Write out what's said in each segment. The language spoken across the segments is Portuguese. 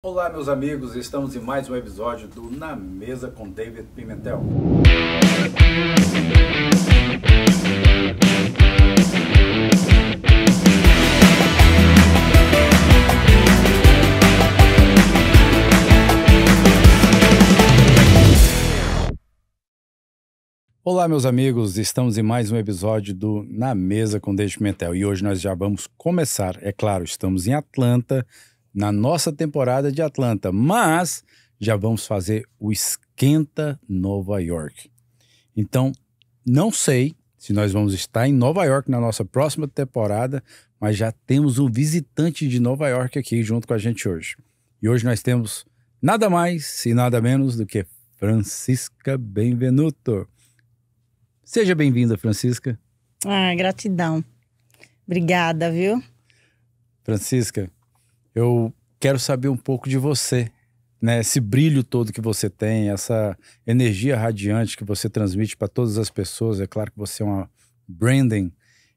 Olá, meus amigos, estamos em mais um episódio do Na Mesa com David Pimentel. Olá, meus amigos, estamos em mais um episódio do Na Mesa com David Pimentel e hoje nós já vamos começar, é claro, estamos em Atlanta, na nossa temporada de Atlanta, mas já vamos fazer o Esquenta Nova York. Então, não sei se nós vamos estar em Nova York na nossa próxima temporada, mas já temos um visitante de Nova York aqui junto com a gente hoje. E hoje nós temos nada mais e nada menos do que Francisca Benvenuto. Seja bem-vinda, Francisca. Gratidão. Obrigada, viu? Francisca, eu quero saber um pouco de você, né? Esse brilho todo que você tem, essa energia radiante que você transmite para todas as pessoas. É claro que você é uma branding.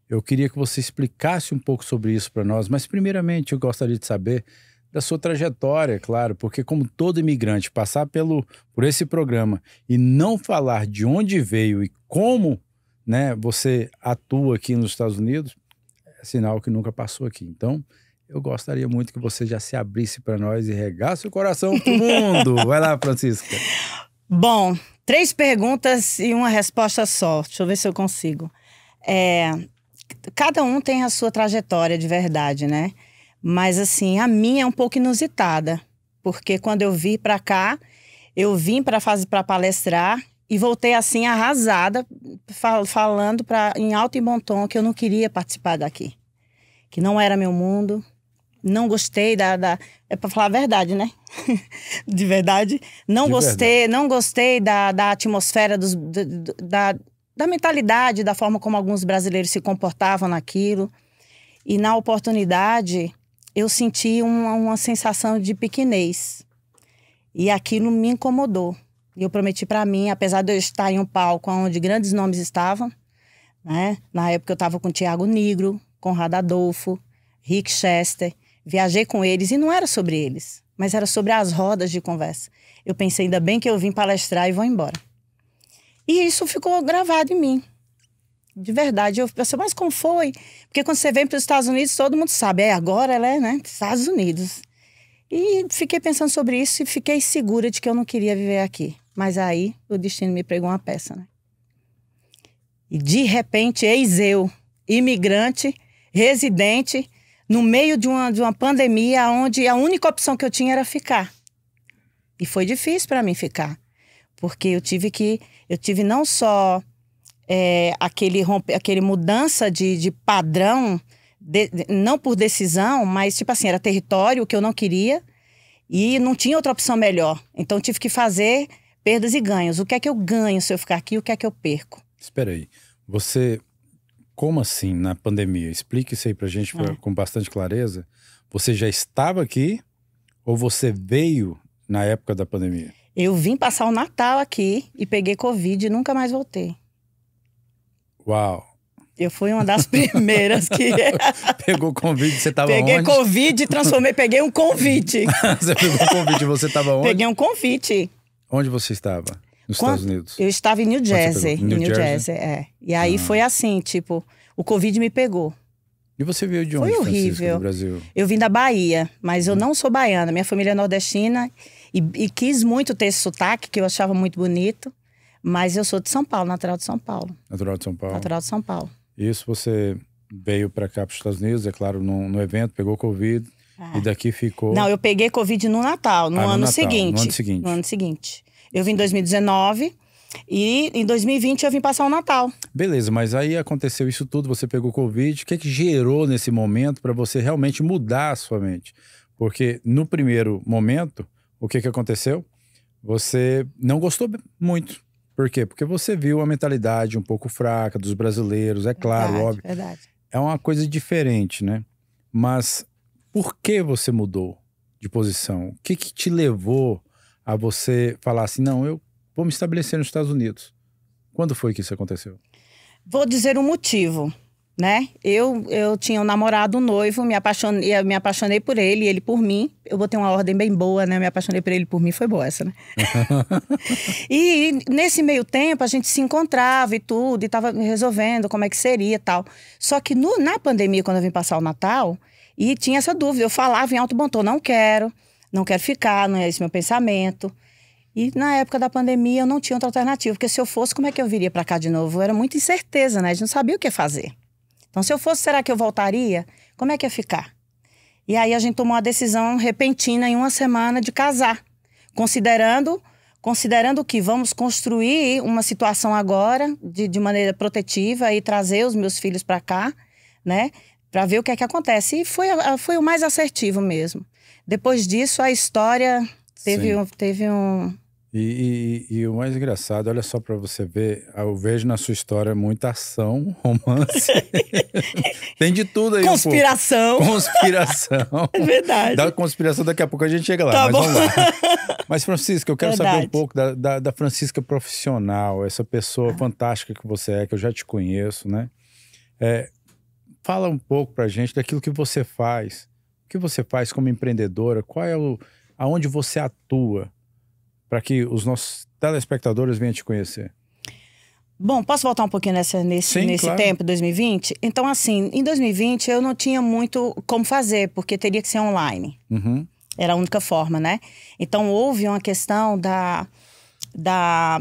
Eu queria que você explicasse um pouco sobre isso para nós, mas primeiramente eu gostaria de saber da sua trajetória, claro, porque como todo imigrante, passar por esse programa e não falar de onde veio e como, né, você atua aqui nos Estados Unidos, é sinal que nunca passou aqui. Então, eu gostaria muito que você já se abrisse para nós e regasse o coração pro mundo. Vai lá, Francisca. Bom, 3 perguntas e uma resposta só. Deixa eu ver se eu consigo. Cada um tem a sua trajetória de verdade, né? Mas, assim, a minha é um pouco inusitada. Porque quando eu vim para cá, eu vim para palestrar e voltei, assim, arrasada, falando em alto e bom tom que eu não queria participar daqui. Que não era meu mundo. Não gostei É para falar a verdade, né? De verdade. Não gostei da atmosfera, da mentalidade, da forma como alguns brasileiros se comportavam naquilo. E na oportunidade, eu senti uma sensação de pequenez. E aquilo me incomodou. E eu prometi para mim, apesar de eu estar em um palco onde grandes nomes estavam, né? Na época eu estava com Tiago Nigro, Conrado Adolfo, Rick Chester. Viajei com eles e não era sobre eles, mas era sobre as rodas de conversa. Eu pensei, ainda bem que eu vim palestrar e vou embora. E isso ficou gravado em mim. De verdade, eu pensei, mas como foi? Porque quando você vem para os Estados Unidos, todo mundo sabe, agora ela é, né, Estados Unidos. E fiquei pensando sobre isso e fiquei segura de que eu não queria viver aqui. Mas aí o destino me pregou uma peça, né? E de repente, eis eu, imigrante, residente, no meio de uma pandemia onde a única opção que eu tinha era ficar. E foi difícil para mim ficar. Porque eu tive não só aquele mudança de padrão, não por decisão, mas tipo assim, era território que eu não queria e não tinha outra opção melhor. Então eu tive que fazer perdas e ganhos. O que é que eu ganho se eu ficar aqui? O que é que eu perco? Espera aí. Como assim, na pandemia? Explique isso aí pra gente com bastante clareza. Você já estava aqui ou você veio na época da pandemia? Eu vim passar o Natal aqui e peguei Covid e nunca mais voltei. Uau! Eu fui uma das primeiras que... Pegou Covid, você estava onde? Peguei Covid e peguei um convite. Você pegou um convite, você estava onde? Peguei um convite. Onde você estava? Nos Estados Unidos? Eu estava em New Jersey. New Jersey, é. E aí foi assim, tipo, o Covid me pegou. E você veio de onde, foi horrível. Francisca, do Brasil? Eu vim da Bahia, mas eu não sou baiana. Minha família é nordestina e quis muito ter esse sotaque, que eu achava muito bonito. Mas eu sou de São Paulo, natural de São Paulo. Natural de São Paulo? Natural de São Paulo. Isso, você veio para cá, para os Estados Unidos, é claro, no evento, pegou Covid e daqui ficou... Não, eu peguei Covid no Natal, no ano seguinte. No ano seguinte. No ano seguinte. Eu vim em 2019 e em 2020 eu vim passar o Natal. Beleza, mas aí aconteceu isso tudo, você pegou Covid. O que é que gerou nesse momento para você realmente mudar a sua mente? Porque no primeiro momento, o que aconteceu? Você não gostou muito. Por quê? Porque você viu a mentalidade um pouco fraca dos brasileiros, é claro, óbvio. Verdade. É uma coisa diferente, né? Mas por que você mudou de posição? O que te levou a você falar assim, não, eu vou me estabelecer nos Estados Unidos? Quando foi que isso aconteceu? Vou dizer um motivo. né? Eu tinha um namorado, um noivo, me apaixonei por ele, ele por mim. Eu botei uma ordem bem boa, né? Me apaixonei por ele, por mim, foi boa essa, né? E nesse meio tempo a gente se encontrava e tudo, e tava resolvendo como é que seria e tal. Só que na pandemia, quando eu vim passar o Natal, e tinha essa dúvida, eu falava em alto bom tom, não quero ficar, não é esse meu pensamento. E na época da pandemia eu não tinha outra alternativa, porque se eu fosse, como é que eu viria para cá de novo? Era muita incerteza, né? A gente não sabia o que fazer. Então, se eu fosse, será que eu voltaria? Como é que ia ficar? E aí a gente tomou a decisão repentina em uma semana de casar, considerando que vamos construir uma situação agora de maneira protetiva e trazer os meus filhos para cá, né? Para ver o que é que acontece. E foi o mais assertivo mesmo. Depois disso, a história teve um... E o mais engraçado, olha só para você ver, eu vejo na sua história muita ação, romance. Tem de tudo aí. Conspiração. Conspiração. É verdade. Da conspiração, daqui a pouco a gente chega lá, tá mas bom. vamos lá. Mas, Francisca, eu quero Verdade. saber um pouco da Francisca profissional, essa pessoa fantástica que você é, que eu já te conheço, né? Fala um pouco pra gente daquilo que você faz. O que você faz como empreendedora? Aonde você atua? Para que os nossos telespectadores venham te conhecer. Bom, posso voltar um pouquinho nesse claro. tempo, 2020? Então, assim, em 2020 eu não tinha muito como fazer, porque teria que ser online. Uhum. Era a única forma, né? Então, houve uma questão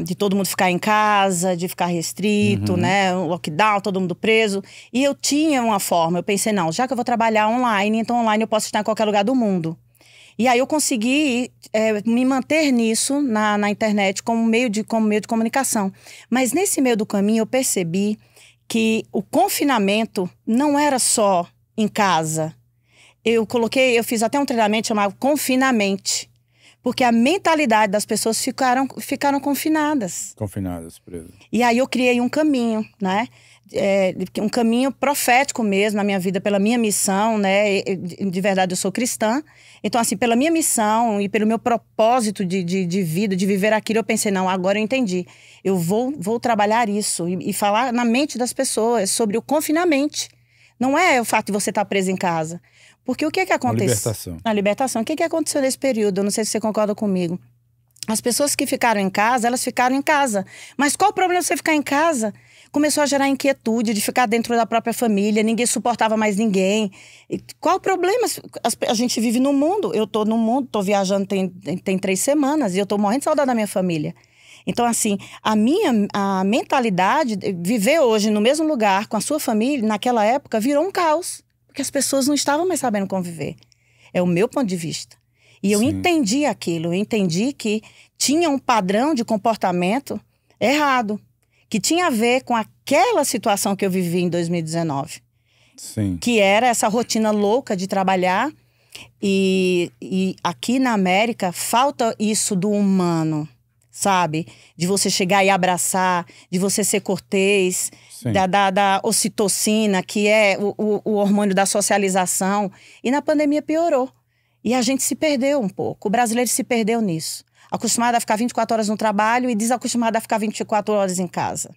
de todo mundo ficar em casa, de ficar restrito, né? O lockdown, todo mundo preso. E eu tinha uma forma, eu pensei, não, já que eu vou trabalhar online, então online eu posso estar em qualquer lugar do mundo. E aí eu consegui me manter nisso na internet como meio de comunicação. Mas nesse meio do caminho eu percebi que o confinamento não era só em casa. Eu fiz até um treinamento chamado Confinamente. Porque a mentalidade das pessoas ficaram confinadas. Confinadas, presas. E aí eu criei um caminho, né? Um caminho profético mesmo na minha vida, pela minha missão, né? De verdade, eu sou cristã. Então, assim, pela minha missão e pelo meu propósito de vida, de viver aquilo, eu pensei, não, agora eu entendi. Eu vou trabalhar isso e falar na mente das pessoas sobre o confinamento. Não é o fato de você estar preso em casa. Porque o que aconteceu? A libertação. A libertação. O que aconteceu nesse período? Eu não sei se você concorda comigo. As pessoas que ficaram em casa, elas ficaram em casa. Mas qual o problema de você ficar em casa? Começou a gerar inquietude de ficar dentro da própria família, ninguém suportava mais ninguém. E qual o problema? A gente vive no mundo, eu tô no mundo, tô viajando tem 3 semanas e eu tô morrendo de saudade da minha família. Então, assim, a mentalidade, viver hoje no mesmo lugar com a sua família, naquela época, virou um caos. Porque as pessoas não estavam mais sabendo conviver. É o meu ponto de vista. E eu entendi aquilo, eu entendi que tinha um padrão de comportamento errado, que tinha a ver com aquela situação que eu vivi em 2019. Sim. Que era essa rotina louca de trabalhar. E aqui na América falta isso do humano, sabe? De você chegar e abraçar, de você ser cortês, da ocitocina, que é o hormônio da socialização. E na pandemia piorou. E a gente se perdeu um pouco. O brasileiro se perdeu nisso. Acostumado a ficar 24 horas no trabalho e desacostumado a ficar 24 horas em casa.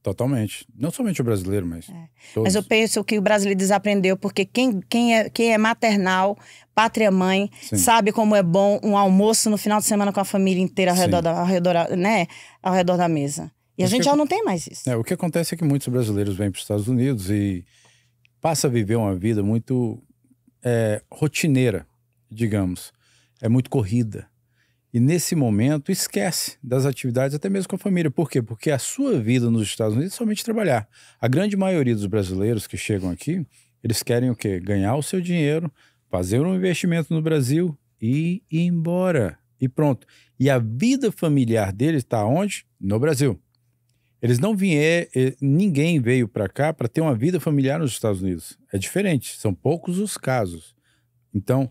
Totalmente. Não somente o brasileiro, mas todos. Mas eu penso que o brasileiro desaprendeu, porque quem é maternal, pátria-mãe, sabe como é bom um almoço no final de semana com a família inteira ao redor da mesa. E a gente já não tem mais isso. O que acontece é que muitos brasileiros vêm para os Estados Unidos e passam a viver uma vida muito rotineira, digamos. É muito corrida. E nesse momento esquece das atividades até mesmo com a família. Por quê? Porque a sua vida nos Estados Unidos é somente trabalhar. A grande maioria dos brasileiros que chegam aqui, eles querem o quê? Ganhar o seu dinheiro, fazer um investimento no Brasil e ir embora. E pronto. E a vida familiar deles está onde? No Brasil. Eles não vieram, ninguém veio para cá para ter uma vida familiar nos Estados Unidos. É diferente, são poucos os casos. Então,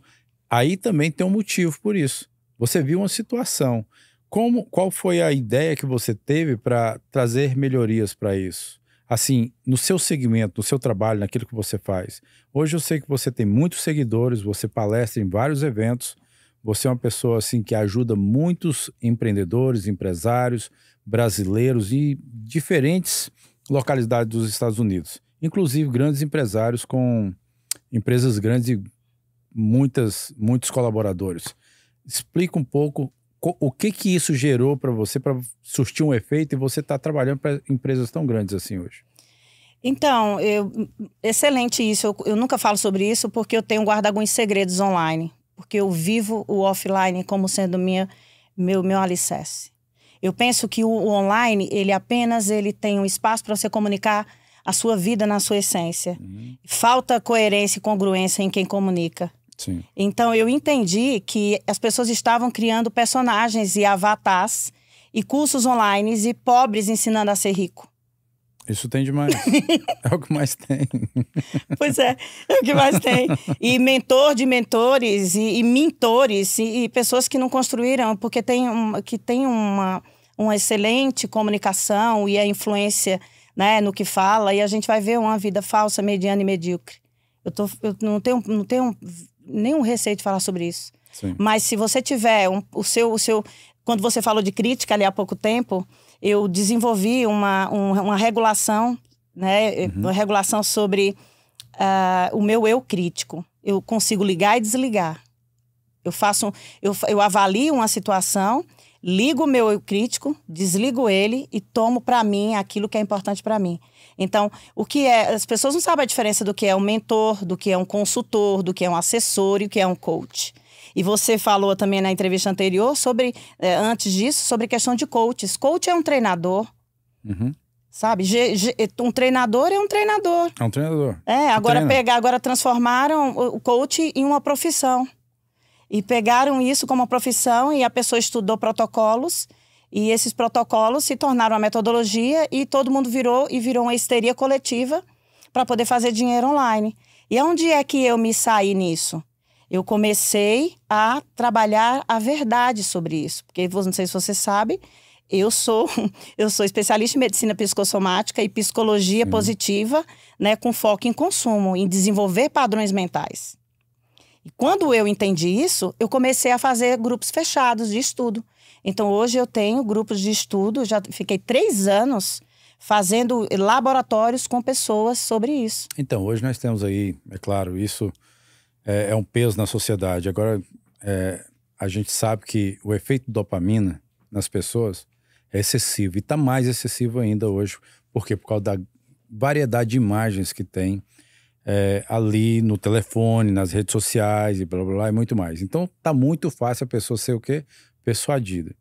aí também tem um motivo por isso. Você viu uma situação. Qual foi a ideia que você teve para trazer melhorias para isso? Assim, no seu segmento, no seu trabalho, naquilo que você faz. Hoje eu sei que você tem muitos seguidores, você palestra em vários eventos, você é uma pessoa assim, que ajuda muitos empreendedores, empresários, brasileiros e diferentes localidades dos Estados Unidos. inclusive grandes empresários com empresas grandes e muitos colaboradores. Explica um pouco o que isso gerou para você, para surtir um efeito, e você está trabalhando para empresas tão grandes assim hoje. Então, excelente isso. Eu nunca falo sobre isso porque eu tenho guardado alguns segredos online. Porque eu vivo o offline como sendo meu alicerce. Eu penso que o online, ele tem um espaço para você comunicar a sua vida na sua essência. Falta coerência e congruência em quem comunica. Sim. Então, eu entendi que as pessoas estavam criando personagens e avatares e cursos online e pobres ensinando a ser rico. Isso tem demais. É o que mais tem. Pois é o que mais tem. E mentor de mentores e mentores e pessoas que não construíram, porque tem uma excelente comunicação e a influência, né, no que fala, e a gente vai ver uma vida falsa, mediana e medíocre. Eu não tenho nenhum receio de falar sobre isso. Sim. Mas se você tiver o seu... Quando você falou de crítica ali há pouco tempo, eu desenvolvi uma regulação, né? Uma regulação sobre o meu eu crítico. Eu consigo ligar e desligar. Eu avalio uma situação, ligo o meu eu crítico, desligo ele e tomo para mim aquilo que é importante para mim. Então, as pessoas não sabem a diferença do que é um mentor, do que é um consultor, do que é um assessor e o que é um coach. E você falou também na entrevista anterior antes disso, sobre questão de coaches. Coach é um treinador, sabe? Um treinador é um treinador. É um treinador. Agora transformaram o coach em uma profissão. E pegaram isso como uma profissão e a pessoa estudou protocolos. E esses protocolos se tornaram uma metodologia e todo mundo virou uma histeria coletiva para poder fazer dinheiro online. E onde é que eu me saí nisso? Eu comecei a trabalhar a verdade sobre isso. Porque, não sei se você sabe, eu sou especialista em medicina psicossomática e psicologia positiva, né, com foco em consumo, em desenvolver padrões mentais. E quando eu entendi isso, eu comecei a fazer grupos fechados de estudo. Então, hoje eu tenho grupos de estudo, já fiquei 3 anos fazendo laboratórios com pessoas sobre isso. Então, hoje nós temos aí, é claro, isso é um peso na sociedade. Agora, a gente sabe que o efeito dopamina nas pessoas é excessivo. E está mais excessivo ainda hoje. Por quê? Por causa da variedade de imagens que tem ali no telefone, nas redes sociais e blá, blá, blá, e muito mais. Então, tá muito fácil a pessoa ser o quê? Persuadida.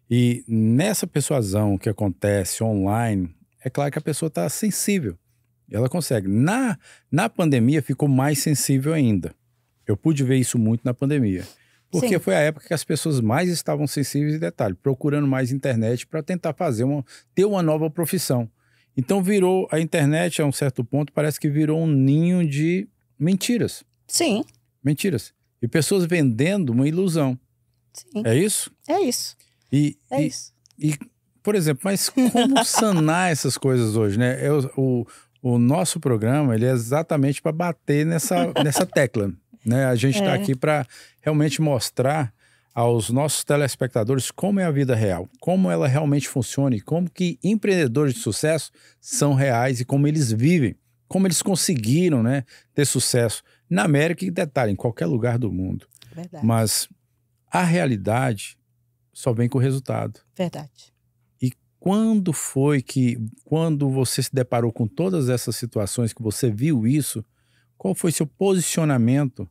E nessa persuasão que acontece online, é claro que a pessoa está sensível. Ela consegue. Na pandemia ficou mais sensível ainda. Eu pude ver isso muito na pandemia. Porque foi a época que as pessoas mais estavam sensíveis, e detalhe, procurando mais internet para tentar ter uma nova profissão. Então virou, a internet a um certo ponto parece que virou um ninho de mentiras. Sim. Mentiras. E pessoas vendendo uma ilusão. Sim. É isso? É isso. Isso. E, por exemplo, mas como sanar essas coisas hoje, né? O nosso programa, ele é exatamente para bater nessa tecla, né? A gente está aqui para realmente mostrar aos nossos telespectadores como é a vida real, como ela realmente funciona e como que empreendedores de sucesso são reais e como eles vivem, como eles conseguiram, né, ter sucesso na América e, detalhe, em qualquer lugar do mundo. Verdade. Mas a realidade só vem com o resultado. Verdade. E quando você se deparou com todas essas situações, que você viu isso, qual foi seu posicionamento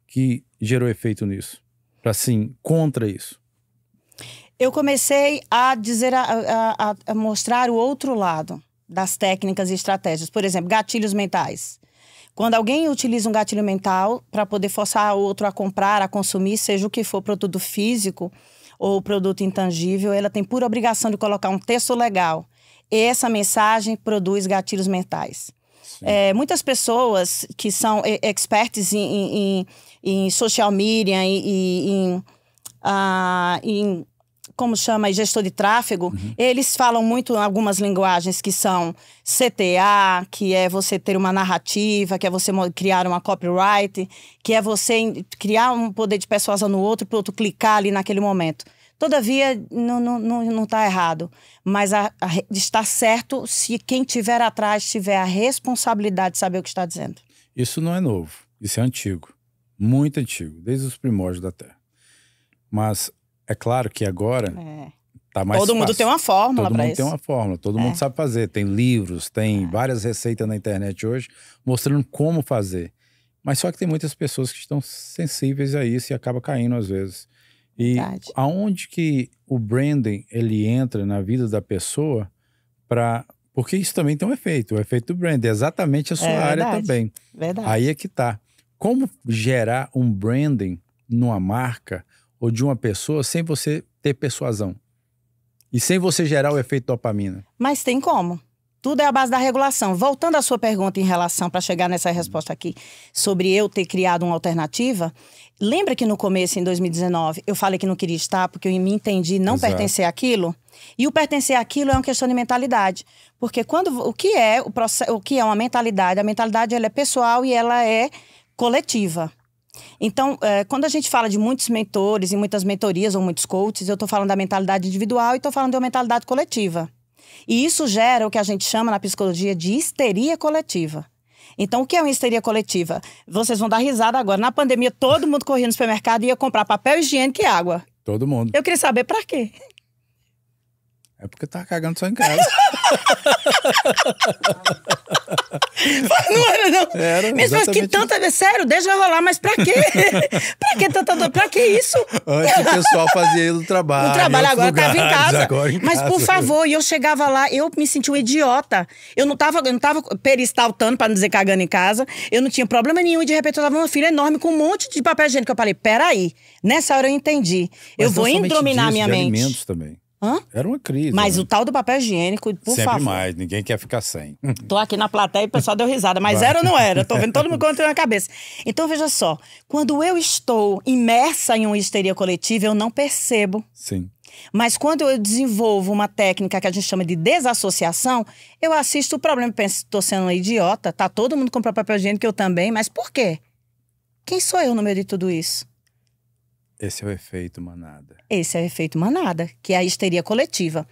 que gerou efeito nisso? Para, assim, contra isso? Eu comecei a dizer, a mostrar o outro lado das técnicas e estratégias. Por exemplo, gatilhos mentais. Quando alguém utiliza um gatilho mental para poder forçar o outro a comprar, a consumir, seja o que for, produto físico ou produto intangível, ela tem pura obrigação de colocar um texto legal. E essa mensagem produz gatilhos mentais. Muitas pessoas que são experts em social media, como chama, gestor de tráfego, eles falam muito algumas linguagens que são CTA, que é você ter uma narrativa, que é você criar uma copyright, que é você criar um poder de persuasão no outro para o outro clicar ali naquele momento. Todavia, não está errado. Mas está certo se quem tiver atrás tiver a responsabilidade de saber o que está dizendo. Isso não é novo. Isso é antigo. Muito antigo. Desde os primórdios da Terra. Mas é claro que agora tá mais Todo fácil. mundo tem uma fórmula para isso. Todo mundo tem uma fórmula. Todo mundo sabe fazer. Tem livros, tem várias receitas na internet hoje mostrando como fazer. Mas só que tem muitas pessoas que estão sensíveis a isso e acaba caindo às vezes. E aonde que o branding ele entra na vida da pessoa porque isso também tem um efeito. O efeito do branding é exatamente a sua área também. Verdade. Aí é que tá. Como gerar um branding numa marca ou de uma pessoa sem você ter persuasão? E sem você gerar o efeito dopamina? Mas tem como. Tudo é a base da regulação. Voltando à sua pergunta em relação, para chegar nessa resposta aqui, sobre eu ter criado uma alternativa, lembra que no começo, em 2019, eu falei que não queria estar porque eu me entendi não pertencer àquilo? E o pertencer àquilo é uma questão de mentalidade. Porque o que é uma mentalidade? A mentalidade ela é pessoal e ela é coletiva. Então, quando a gente fala de muitos mentores e muitas mentorias ou muitos coaches, eu estou falando da mentalidade individual e estou falando de uma mentalidade coletiva. E isso gera o que a gente chama na psicologia de histeria coletiva. Então, o que é uma histeria coletiva? Vocês vão dar risada agora. Na pandemia, todo mundo corria no supermercado e ia comprar papel higiênico e água. Todo mundo. Eu queria saber pra quê? É porque tá cagando só em casa. Não era, não. Era, mas que tanta... Sério, deixa eu rolar, mas pra quê? Pra que isso? Antes o pessoal fazia no trabalho. No trabalho, agora lugares, tava em casa. Agora em mas, casa. Por favor, eu chegava lá, eu me sentia um idiota. Eu não tava peristaltando, pra não dizer cagando em casa. Eu não tinha problema nenhum. E de repente eu tava uma fila enorme com um monte de papel higiênico. Eu falei, peraí. Nessa hora eu entendi. Mas eu vou dominar minha mente. Alimentos também. Hã? Era uma crise. Mas né? o tal do papel higiênico, por Sempre favor. mais, ninguém quer ficar sem. Tô aqui na plateia e o pessoal deu risada, mas era ou não era? Tô vendo todo mundo contando na cabeça. Então, veja só, quando eu estou imersa em uma histeria coletiva, eu não percebo. Sim. Mas quando eu desenvolvo uma técnica que a gente chama de desassociação, eu assisto o problema e penso, tô sendo uma idiota, tá todo mundo comprando papel higiênico, eu também, mas por quê? Quem sou eu no meio de tudo isso? Esse é o efeito manada. Esse é o efeito manada, que é a histeria coletiva.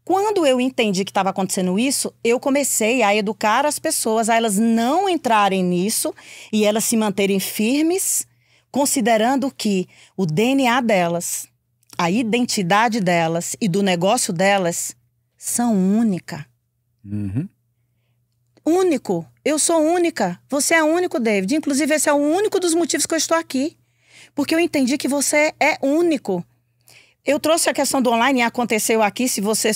Quando eu entendi que estava acontecendo isso, eu comecei a educar as pessoas, a elas não entrarem nisso e elas se manterem firmes, considerando que o DNA delas, a identidade delas e do negócio delas são única. Uhum. Único. Eu sou única. Você é único, David. Inclusive, esse é o único dos motivos que eu estou aqui. Porque eu entendi que você é único. Eu trouxe a questão do online e aconteceu aqui, se você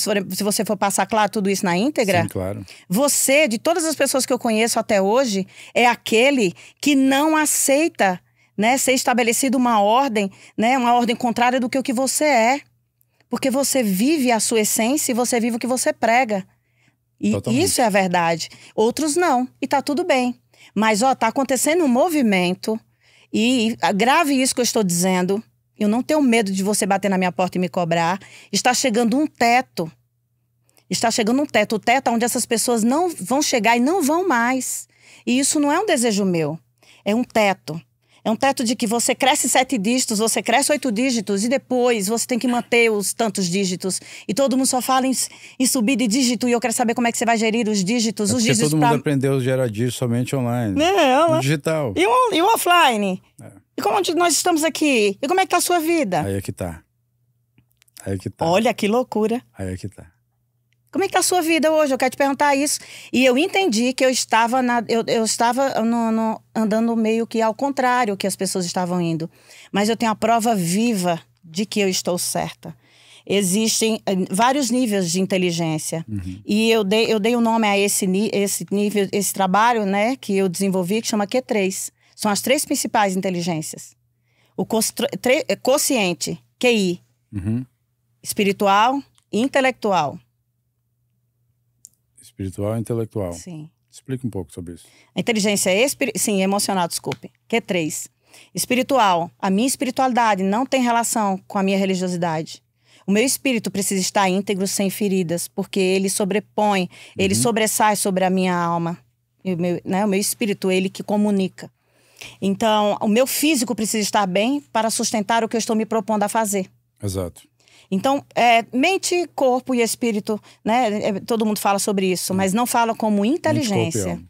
for passar, claro, tudo isso na íntegra. Sim, claro. Você, de todas as pessoas que eu conheço até hoje, é aquele que não aceita, né, ser estabelecida uma ordem, né, uma ordem contrária do que o que você é. Porque você vive a sua essência e você vive o que você prega. E Totalmente. Isso é a verdade. Outros não. E tá tudo bem. Mas, tá acontecendo um movimento... E grave isso que eu estou dizendo. Eu não tenho medo de você bater na minha porta e me cobrar. Está chegando um teto. Está chegando um teto. O teto onde essas pessoas não vão chegar e não vão mais. E isso não é um desejo meu. É um teto. É um teto de que você cresce 7 dígitos, você cresce 8 dígitos e depois você tem que manter os tantos dígitos. E todo mundo só fala em subir de dígito e eu quero saber como é que você vai gerir os dígitos. É os porque dígitos todo mundo aprendeu a gerar dígitos somente online. No digital. E o offline. E como nós estamos aqui? E como é que tá a sua vida? Aí é que tá. Aí é que tá. Olha que loucura. Aí é que tá. Como é que tá a sua vida hoje? Eu quero te perguntar isso. E eu entendi que eu estava andando meio que ao contrário que as pessoas estavam indo. Mas eu tenho a prova viva de que eu estou certa. Existem vários níveis de inteligência. Uhum. E eu dei o nome a esse nível, esse trabalho, né, que eu desenvolvi, que chama Q3. São as 3 principais inteligências. O quociente, QI, espiritual e intelectual. Espiritual e intelectual. Sim. Explica um pouco sobre isso. A inteligência emocional, desculpe. Q3. Espiritual. A minha espiritualidade não tem relação com a minha religiosidade. O meu espírito precisa estar íntegro, sem feridas, porque ele sobrepõe, ele sobressai sobre a minha alma. O meu espírito, ele que comunica. Então, o meu físico precisa estar bem para sustentar o que eu estou me propondo a fazer. Exato. Então, mente, corpo e espírito, né? Todo mundo fala sobre isso, mas não fala como inteligência.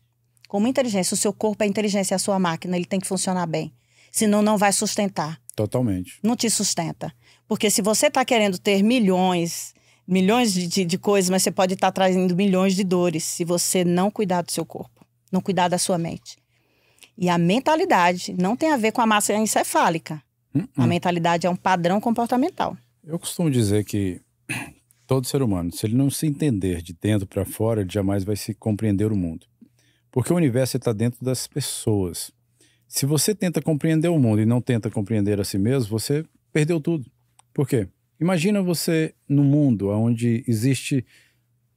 Como inteligência. O seu corpo é inteligência, é a sua máquina, ele tem que funcionar bem. Senão não vai sustentar. Totalmente. Não te sustenta. Porque se você está querendo ter milhões de coisas, mas você pode estar trazendo milhões de dores se você não cuidar do seu corpo, não cuidar da sua mente. E a mentalidade não tem a ver com a massa encefálica. A mentalidade é um padrão comportamental. Eu costumo dizer que todo ser humano, se ele não se entender de dentro para fora, ele jamais vai se compreender o mundo. Porque o universo está dentro das pessoas. Se você tenta compreender o mundo e não tenta compreender a si mesmo, você perdeu tudo. Por quê? Imagina você num mundo onde existe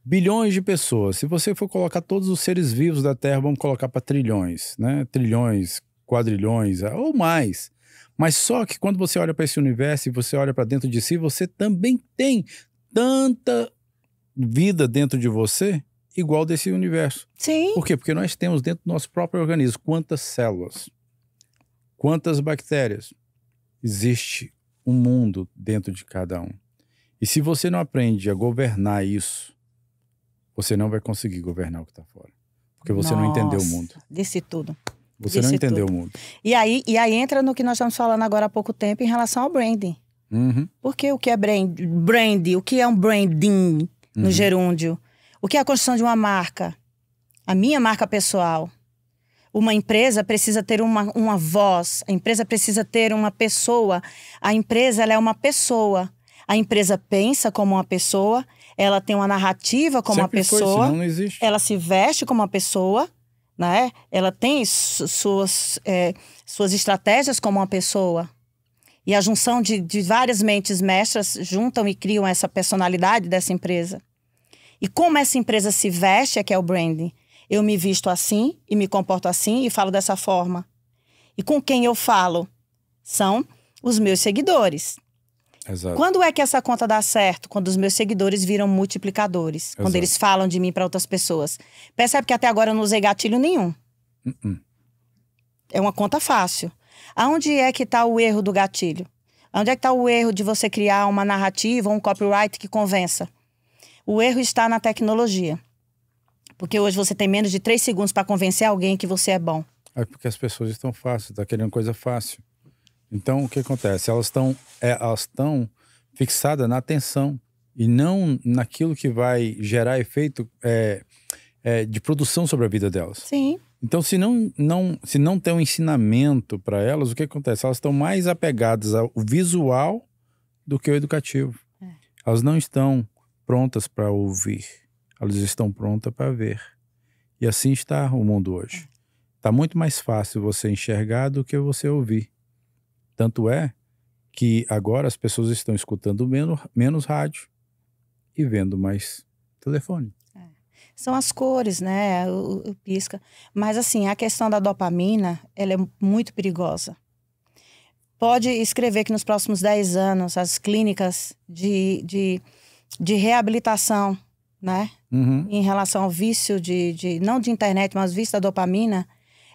bilhões de pessoas. Se você for colocar todos os seres vivos da Terra, vamos colocar para trilhões, né? Trilhões, quadrilhões ou mais. Mas só que quando você olha para esse universo e você olha para dentro de si, você também tem tanta vida dentro de você igual desse universo. Sim. Por quê? Porque nós temos dentro do nosso próprio organismo quantas células, quantas bactérias. Existe um mundo dentro de cada um. E se você não aprende a governar isso, você não vai conseguir governar o que está fora. Porque você não entendeu o mundo. Disse tudo. Você não entendeu o mundo. E aí entra no que nós estamos falando agora há pouco tempo em relação ao branding. Porque o que é brand? O que é um branding no gerúndio? O que é a construção de uma marca? A minha marca pessoal. Uma empresa precisa ter uma voz. A empresa precisa ter uma pessoa. A empresa, ela é uma pessoa. A empresa pensa como uma pessoa. Ela tem uma narrativa como uma pessoa. Senão não existe. Ela se veste como uma pessoa, né? Ela tem suas estratégias como uma pessoa. E a junção de várias mentes mestras juntam e criam essa personalidade dessa empresa. E como essa empresa se veste é que é o branding. Eu me visto assim e me comporto assim e falo dessa forma. E com quem eu falo? São os meus seguidores. Exato. Quando é que essa conta dá certo? Quando os meus seguidores viram multiplicadores. Exato. Quando eles falam de mim para outras pessoas. Percebe que até agora eu não usei gatilho nenhum. É uma conta fácil. Aonde é que está o erro do gatilho? Onde é que está o erro de você criar uma narrativa ou um copyright que convença? O erro está na tecnologia. Porque hoje você tem menos de 3 segundos para convencer alguém que você é bom. É porque as pessoas estão fáceis, estão querendo coisa fácil. Então, o que acontece? Elas estão fixadas na atenção e não naquilo que vai gerar efeito de produção sobre a vida delas. Sim. Então, se não tem um ensinamento para elas, o que acontece? Elas estão mais apegadas ao visual do que ao educativo. Elas não estão prontas para ouvir. Elas estão prontas para ver. E assim está o mundo hoje. Está muito mais fácil você enxergar do que você ouvir. Tanto é que agora as pessoas estão escutando menos rádio e vendo mais telefone. São as cores, né? O pisca. Mas assim, a questão da dopamina, ela é muito perigosa. Pode escrever que nos próximos 10 anos as clínicas de reabilitação, né? Em relação ao vício não de internet, mas vício da dopamina,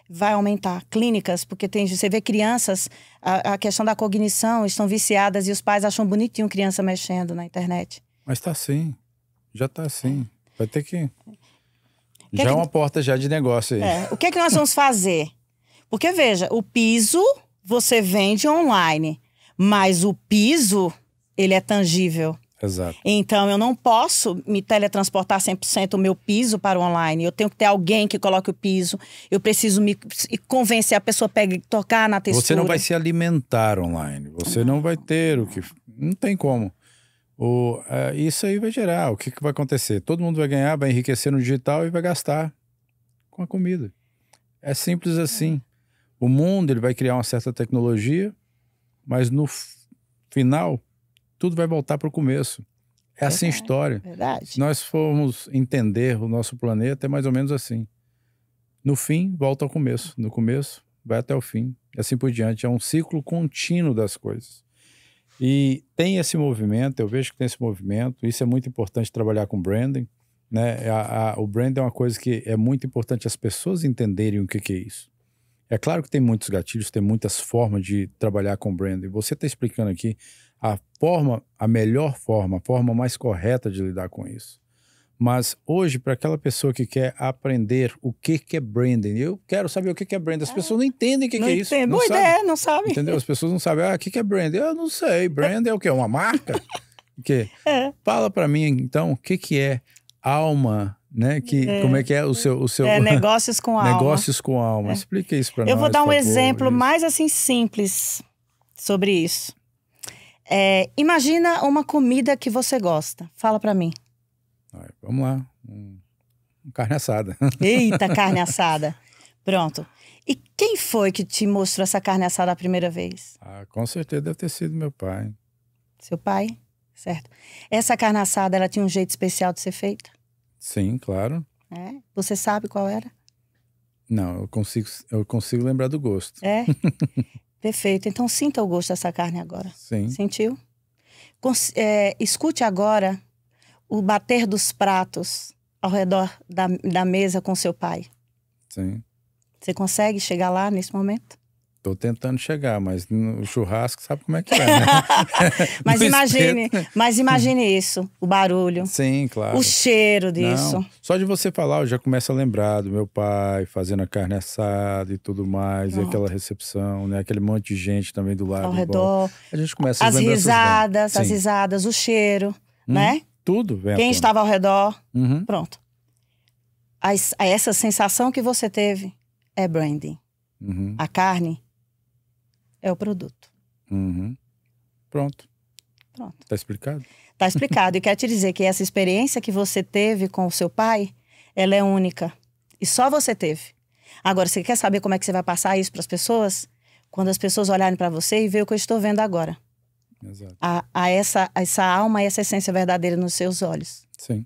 vai aumentar. Clínicas, porque você vê crianças, a questão da cognição, estão viciadas e os pais acham bonitinho criança mexendo na internet. Mas tá assim, já tá assim. Vai ter que... Já é uma porta já de negócio aí. O que é que nós vamos fazer? Porque veja, o piso você vende online, mas o piso, ele é tangível. Exato. Então, eu não posso me teletransportar 100% o meu piso para o online. Eu tenho que ter alguém que coloque o piso. Eu preciso me convencer a pessoa a tocar na textura. Você não vai se alimentar online. Você não vai ter o que... Não tem como. Isso aí vai gerar. O que vai acontecer? Todo mundo vai ganhar, vai enriquecer no digital e vai gastar com a comida. É simples assim. O mundo ele vai criar uma certa tecnologia, mas no final... tudo vai voltar para o começo. É assim a história. Verdade. Se nós formos entender o nosso planeta, é mais ou menos assim. No fim, volta ao começo. No começo, vai até o fim. E assim por diante. É um ciclo contínuo das coisas. E tem esse movimento, eu vejo que tem esse movimento. Isso é muito importante trabalhar com branding, né? O branding é uma coisa que é muito importante as pessoas entenderem o que é isso. É claro que tem muitos gatilhos, tem muitas formas de trabalhar com branding. Você está explicando aqui a melhor forma, a forma mais correta de lidar com isso. Mas hoje, para aquela pessoa que quer aprender o que é branding, eu quero saber o que é branding. As pessoas não entendem o que é isso. Não boa ideia, não sabe. Entendeu? As pessoas não sabem. O que é branding? Eu não sei. Brand é o quê? Uma marca? O quê? Fala para mim, então, o que é alma, né? Como é que é o seu... negócios com alma. Negócios com alma. Explica isso para nós, Eu vou dar um por favor, exemplo isso. mais assim simples sobre isso. Imagina uma comida que você gosta. Fala para mim. Vamos lá. Carne assada. Eita, carne assada. Pronto. E quem foi que te mostrou essa carne assada a primeira vez? Com certeza deve ter sido meu pai. Seu pai? Certo. Essa carne assada, ela tinha um jeito especial de ser feita? Sim, claro. Você sabe qual era? Não, eu consigo lembrar do gosto. Perfeito. Então sinta o gosto dessa carne agora. Sim. Sentiu? Escute agora o bater dos pratos ao redor da mesa com seu pai. Sim. Você consegue chegar lá nesse momento? Tô tentando chegar, mas no churrasco sabe como é que é, né? mas imagine isso, o barulho. Sim, claro. O cheiro disso. Não, só de você falar, eu já começo a lembrar do meu pai fazendo a carne assada e tudo mais, e aquela recepção, né? Aquele monte de gente também do lado. Ao redor. A gente começa as risadas, o cheiro, né? Tudo vem. Quem estava ao redor. Uhum. Pronto. Essa sensação que você teve é branding. Uhum. A carne é o produto. Uhum. Pronto. Tá explicado? Tá explicado. E quero te dizer que essa experiência que você teve com o seu pai, ela é única. E só você teve. Agora, você quer saber como é que você vai passar isso para as pessoas? Quando as pessoas olharem para você e ver o que eu estou vendo agora. Exato. Essa alma, essa essência verdadeira nos seus olhos. Sim.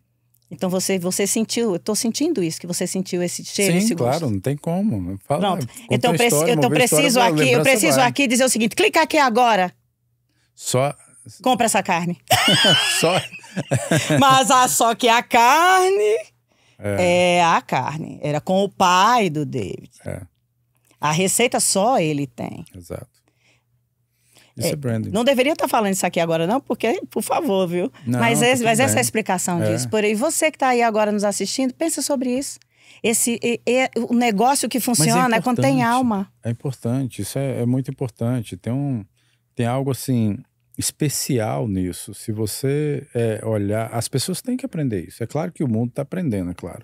Então você sentiu, eu estou sentindo isso, que você sentiu esse cheiro, sim, esse gosto. claro, não tem como. Fala, pronto. Então eu preciso aqui dizer o seguinte: clica aqui agora. Compra essa carne. Só. Mas só que a carne é a carne. Era com o pai do David. A receita só ele tem. Exato. Isso é branding. Não deveria estar falando isso aqui agora, não, porque, por favor, viu? Não, mas essa é a explicação disso. Porém, você que está aí agora nos assistindo, pensa sobre isso. O negócio que funciona é quando tem alma. É importante, isso é muito importante. Tem algo assim especial nisso. Se você olhar, as pessoas têm que aprender isso. É claro que o mundo está aprendendo, é claro.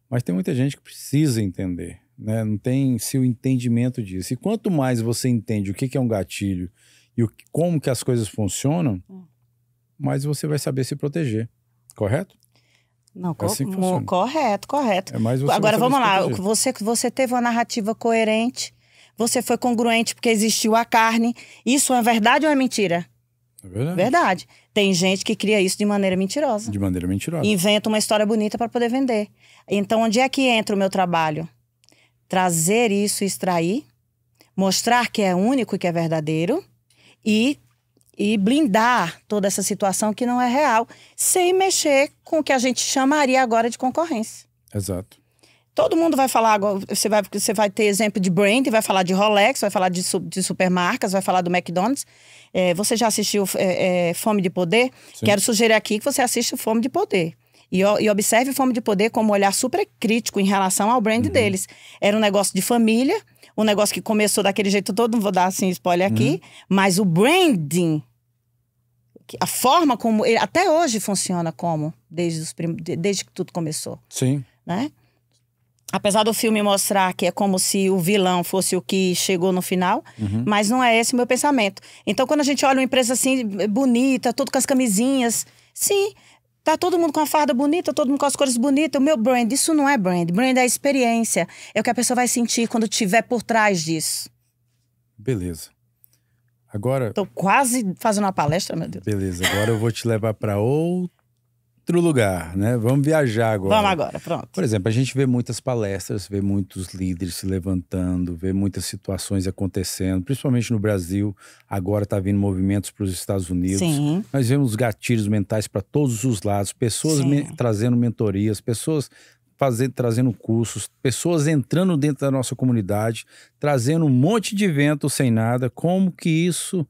Mas tem muita gente que precisa entender, né? Não tem o entendimento disso. E quanto mais você entende o que é um gatilho e como que as coisas funcionam, mais você vai saber se proteger. Correto? Não, assim correto. É mais você agora vamos lá, proteger. você teve uma narrativa coerente, você foi congruente porque existiu a carne. Isso é verdade ou é mentira? É verdade. Verdade. Tem gente que cria isso de maneira mentirosa. De maneira mentirosa. Inventa uma história bonita para poder vender. Então, onde é que entra o meu trabalho? Trazer isso, extrair, mostrar que é único e que é verdadeiro e blindar toda essa situação que não é real, sem mexer com o que a gente chamaria agora de concorrência. Exato. Todo mundo vai falar agora, você vai ter exemplo de brand, vai falar de Rolex, vai falar de supermarcas, vai falar do McDonald's. Você já assistiu Fome de Poder? Sim. Quero sugerir aqui que você assista Fome de Poder. E observe Fome de Poder como um olhar super crítico em relação ao brand deles. Era um negócio de família, um negócio que começou daquele jeito todo, não vou dar assim spoiler aqui, mas o branding, a forma como ele até hoje funciona como, desde que tudo começou. Sim. Né? Apesar do filme mostrar que é como se o vilão fosse o que chegou no final, mas não é esse o meu pensamento. Então, quando a gente olha uma empresa assim, bonita, tudo com as camisinhas, sim, tá todo mundo com a farda bonita, todo mundo com as cores bonitas. O meu brand, isso não é brand. Brand é a experiência. É o que a pessoa vai sentir quando estiver por trás disso. Beleza. Agora... Tô quase fazendo uma palestra, meu Deus. Beleza, agora eu vou te levar para outro lugar, né? Vamos viajar agora. Vamos agora, pronto. Por exemplo, a gente vê muitas palestras, vê muitos líderes se levantando, vê muitas situações acontecendo, principalmente no Brasil. Agora está vindo movimentos para os Estados Unidos. Sim. Nós vemos gatilhos mentais para todos os lados, pessoas trazendo mentorias, pessoas trazendo cursos, pessoas entrando dentro da nossa comunidade, trazendo um monte de evento sem nada. Como que isso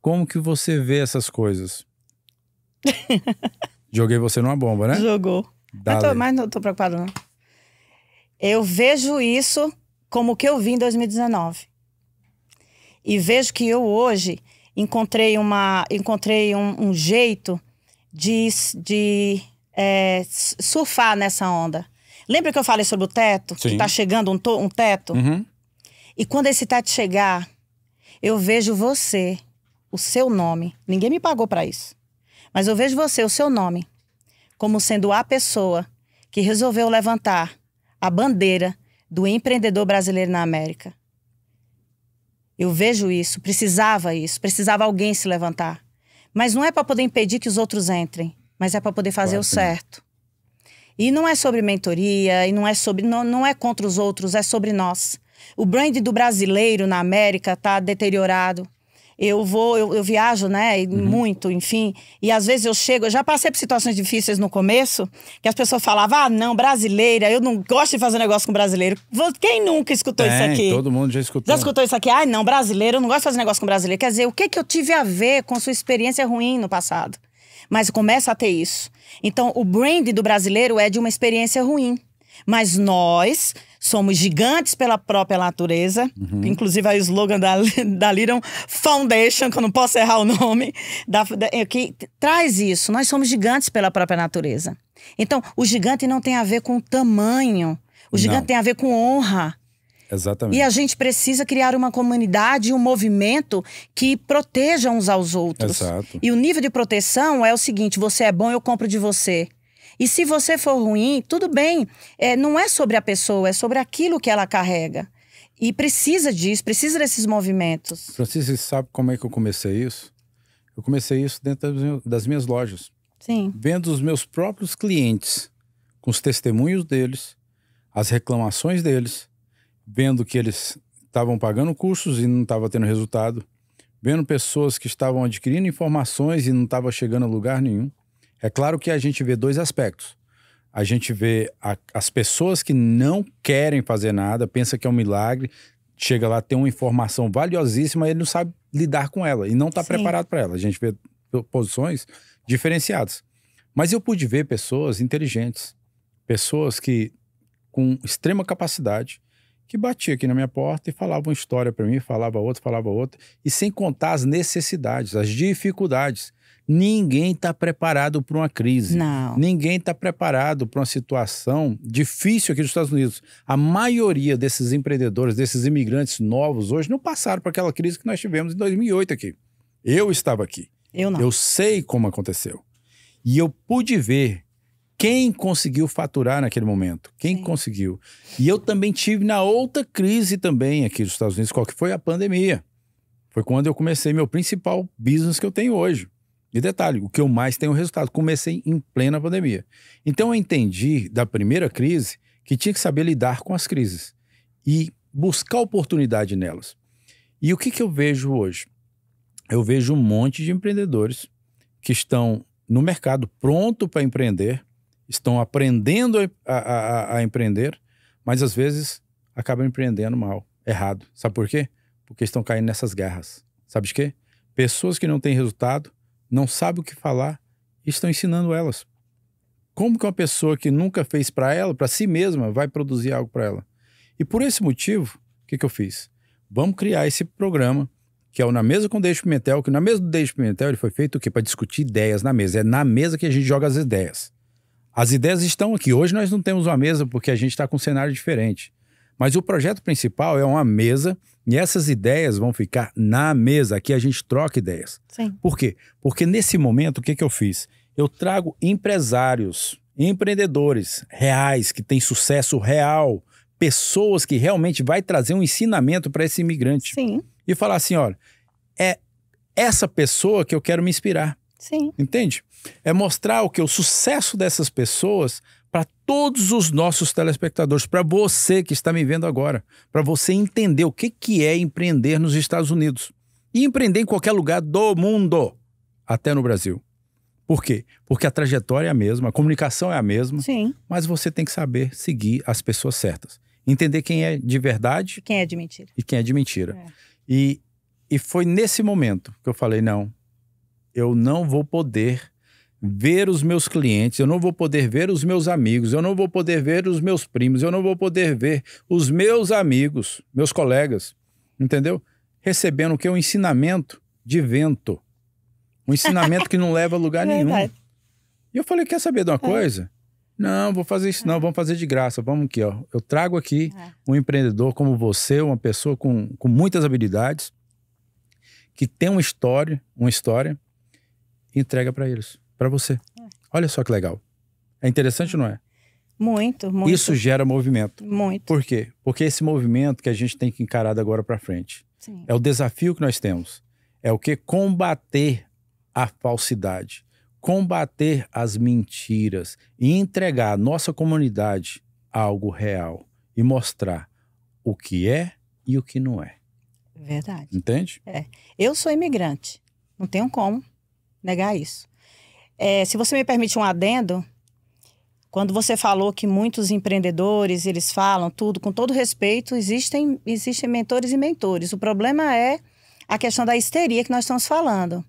Como que você vê essas coisas? Joguei você numa bomba, né? Jogou. Mas não tô preocupada, não. Eu vejo isso como o que eu vi em 2019. E vejo que eu hoje encontrei um jeito de surfar nessa onda. Lembra que eu falei sobre o teto? Sim. Que tá chegando um teto? Uhum. E quando esse teto chegar, eu vejo você, o seu nome. Ninguém me pagou para isso. Mas eu vejo você, o seu nome, como sendo a pessoa que resolveu levantar a bandeira do empreendedor brasileiro na América. Eu vejo isso, precisava alguém se levantar. Mas não é para poder impedir que os outros entrem, mas é para poder fazer o certo. E não é sobre mentoria, e não é contra os outros, é sobre nós. O brand do brasileiro na América está deteriorado. Eu viajo, né, muito, enfim. E às vezes eu já passei por situações difíceis no começo, que as pessoas falavam, não, brasileira, eu não gosto de fazer negócio com brasileiro. Quem nunca escutou isso aqui? Todo mundo já escutou. Já escutou isso aqui? Não, brasileiro, eu não gosto de fazer negócio com brasileiro. Quer dizer, o que eu tive a ver com sua experiência ruim no passado? Mas começa a ter isso. Então, o brand do brasileiro é de uma experiência ruim. Mas nós somos gigantes pela própria natureza. Inclusive, aí o slogan da Lyron Foundation, que eu não posso errar o nome, que traz isso. Nós somos gigantes pela própria natureza. Então, o gigante não tem a ver com tamanho. O gigante tem a ver com honra. Exatamente. E a gente precisa criar uma comunidade, um movimento que proteja uns aos outros. Exato. E o nível de proteção é o seguinte, você é bom, eu compro de você. E se você for ruim, tudo bem. Não é sobre a pessoa, é sobre aquilo que ela carrega. E precisa disso, precisa desses movimentos. Francisco, você sabe como é que eu comecei isso? Eu comecei isso dentro das minhas lojas. Sim. Vendo os meus próprios clientes, com os testemunhos deles, as reclamações deles, vendo que eles estavam pagando cursos e não estavam tendo resultado, vendo pessoas que estavam adquirindo informações e não estavam chegando a lugar nenhum. É claro que a gente vê dois aspectos. A gente vê as pessoas que não querem fazer nada, pensa que é um milagre, chega lá, tem uma informação valiosíssima e ele não sabe lidar com ela e não está preparado para ela. A gente vê posições diferenciadas. Mas eu pude ver pessoas inteligentes, pessoas que com extrema capacidade, que batiam aqui na minha porta e falavam uma história para mim, falava outra, e sem contar as necessidades, as dificuldades. Ninguém está preparado para uma crise. Não. Ninguém está preparado para uma situação difícil aqui nos Estados Unidos. A maioria desses empreendedores, desses imigrantes novos hoje, não passaram por aquela crise que nós tivemos em 2008 aqui. Eu estava aqui. Eu não. Eu sei como aconteceu. E eu pude ver quem conseguiu faturar naquele momento. Quem conseguiu. E eu também tive na outra crise também aqui nos Estados Unidos, qual que foi a pandemia. Foi quando eu comecei meu principal business que eu tenho hoje. E detalhe, o que eu mais tenho resultado, comecei em plena pandemia. Então eu entendi da primeira crise que tinha que saber lidar com as crises e buscar oportunidade nelas. E o que eu vejo hoje? Eu vejo um monte de empreendedores que estão no mercado pronto para empreender, estão aprendendo a empreender, mas às vezes acabam empreendendo mal, errado. Sabe por quê? Porque estão caindo nessas guerras. Sabe de quê? Pessoas que não têm resultado, não sabem o que falar e estão ensinando elas. Como que uma pessoa que nunca fez para ela, para si mesma, vai produzir algo para ela? E por esse motivo, o que eu fiz? Vamos criar esse programa, que é o Na Mesa com Deixa Pimentel, que na mesa do Deixa Pimentel ele foi feito o quê? Para discutir ideias na mesa. É na mesa que a gente joga as ideias. As ideias estão aqui. Hoje nós não temos uma mesa porque a gente está com um cenário diferente. Mas o projeto principal é uma mesa e essas ideias vão ficar na mesa. Aqui a gente troca ideias. Sim. Por quê? Porque nesse momento, o que eu fiz? Eu trago empresários, empreendedores reais, que têm sucesso real, pessoas que realmente vai trazer um ensinamento para esse imigrante. Sim. E falar assim, olha, é essa pessoa que eu quero me inspirar. Sim. Entende? É mostrar o sucesso dessas pessoas para todos os nossos telespectadores, para você que está me vendo agora, para você entender o que é empreender nos Estados Unidos. E empreender em qualquer lugar do mundo, até no Brasil. Por quê? Porque a trajetória é a mesma, a comunicação é a mesma, Sim. mas você tem que saber seguir as pessoas certas. Entender quem é de verdade Quem é de mentira. e quem é de mentira. É. E E foi nesse momento que eu falei, não, eu não vou poder ver os meus clientes, eu não vou poder ver os meus amigos, eu não vou poder ver os meus primos, eu não vou poder ver os meus amigos, meus colegas, entendeu? Recebendo o que? Um ensinamento de vento. Um ensinamento que não leva a lugar nenhum. E eu falei, quer saber de uma coisa? Não, vou fazer isso não, vamos fazer de graça. Vamos aqui, ó. Eu trago aqui um empreendedor como você, uma pessoa com muitas habilidades, que tem uma história, e entrega para eles, para você. Olha só que legal. É interessante, não é? Muito, muito. Isso gera movimento. Muito. Por quê? Porque esse movimento que a gente tem que encarar da agora para frente. Sim. É o desafio que nós temos. É o que? Combater a falsidade. Combater as mentiras. E entregar a nossa comunidade a algo real. E mostrar o que é e o que não é. Verdade. Entende? Eu sou imigrante. Não tenho como negar isso. Se você me permite um adendo, quando você falou que muitos empreendedores, eles falam tudo, com todo respeito, existem mentores e mentores. O problema é a questão da histeria que nós estamos falando.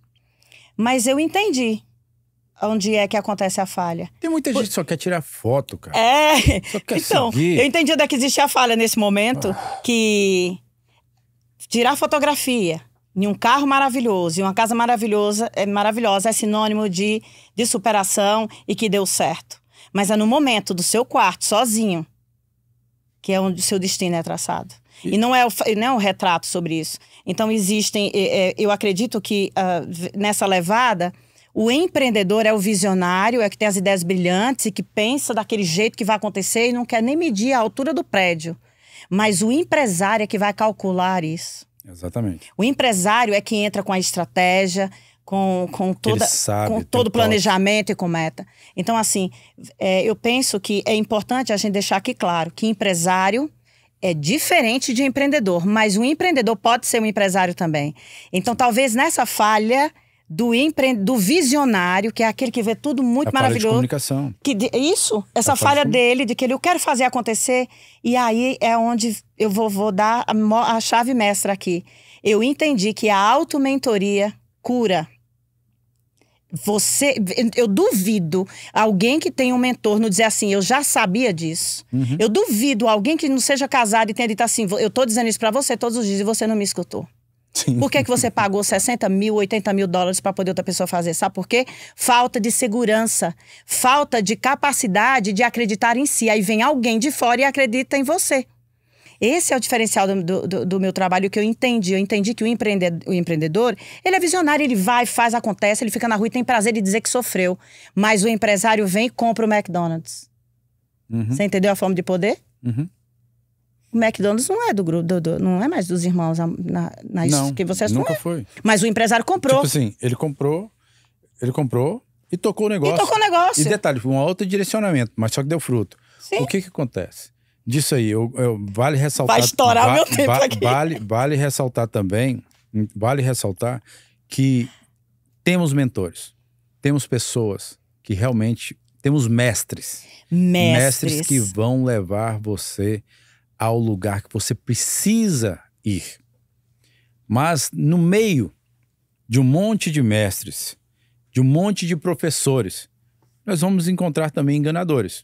Mas eu entendi onde é que acontece a falha. Tem muita gente que só quer tirar foto, cara. Só quer Então, seguir. eu entendi onde é que existe a falha nesse momento, que tirar fotografia em um carro maravilhoso, em uma casa maravilhosa é sinônimo de superação e que deu certo. Mas é no momento do seu quarto, sozinho, que é onde o seu destino é traçado. E não é um retrato sobre isso. Então, eu acredito que nessa levada, o empreendedor é o visionário, é que tem as ideias brilhantes e que pensa daquele jeito que vai acontecer e não quer nem medir a altura do prédio. Mas o empresário é que vai calcular isso. Exatamente. O empresário é que entra com a estratégia, com todo o planejamento e com meta. Então, assim, eu penso que é importante a gente deixar aqui claro que empresário é diferente de empreendedor, mas o empreendedor pode ser um empresário também. Então, talvez nessa falha do visionário, que é aquele que vê tudo muito maravilhoso. Falha de comunicação. Essa falha dele, de que eu quero fazer acontecer, e aí é onde eu vou dar a chave mestra aqui. Eu entendi que a auto-mentoria cura. Eu duvido alguém que tem um mentor não dizer assim, eu já sabia disso. Uhum. Eu duvido alguém que não seja casado e tenha dito assim, eu tô dizendo isso pra você todos os dias e você não me escutou. Sim. Por que você pagou 60 mil, 80 mil dólares para poder outra pessoa fazer? Sabe por quê? Falta de segurança, falta de capacidade de acreditar em si. Aí vem alguém de fora e acredita em você. Esse é o diferencial do meu trabalho que eu entendi. Eu entendi que o empreendedor, ele é visionário, ele vai, faz, acontece, ele fica na rua e tem prazer de dizer que sofreu. Mas o empresário vem e compra o McDonald's. Uhum. Você entendeu a forma de poder? Uhum. O McDonald's não é do grupo, não é mais dos irmãos Não, que você nunca foi. Mas o empresário comprou. Tipo assim, ele comprou e tocou o negócio. E detalhe, foi um outro direcionamento, mas só que deu fruto. Sim. O que acontece? Disso aí, vale ressaltar... Vai estourar o meu tempo aqui. Vale ressaltar também, que temos mentores, temos pessoas que realmente... Temos mestres. Mestres que vão levar você ao lugar que você precisa ir. Mas no meio de um monte de mestres, de um monte de professores, nós vamos encontrar também enganadores.